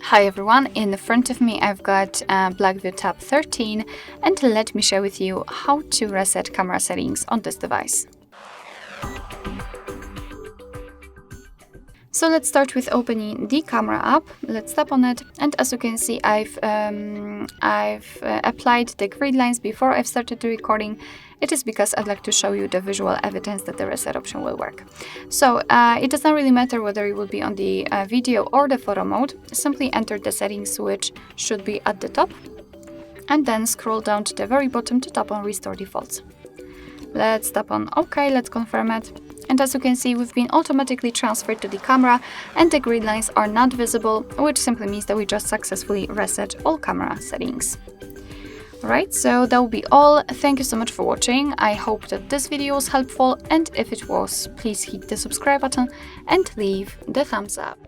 Hi everyone, in front of me I've got BLACKVIEW Tab 13, and let me share with you how to reset camera settings on this device. So let's start with opening the camera app. Let's tap on it, and as you can see, I've applied the grid lines before I've started the recording. It is because I'd like to show you the visual evidence that the reset option will work. So it does not really matter whether you will be on the video or the photo mode. Simply enter the settings, which should be at the top, and then scroll down to the very bottom to tap on Restore Defaults. Let's tap on OK, let's confirm it. And as you can see, we've been automatically transferred to the camera and the grid lines are not visible, which simply means that we just successfully reset all camera settings. Alright, so that will be all. Thank you so much for watching. I hope that this video was helpful, and if it was, please hit the subscribe button and leave the thumbs up.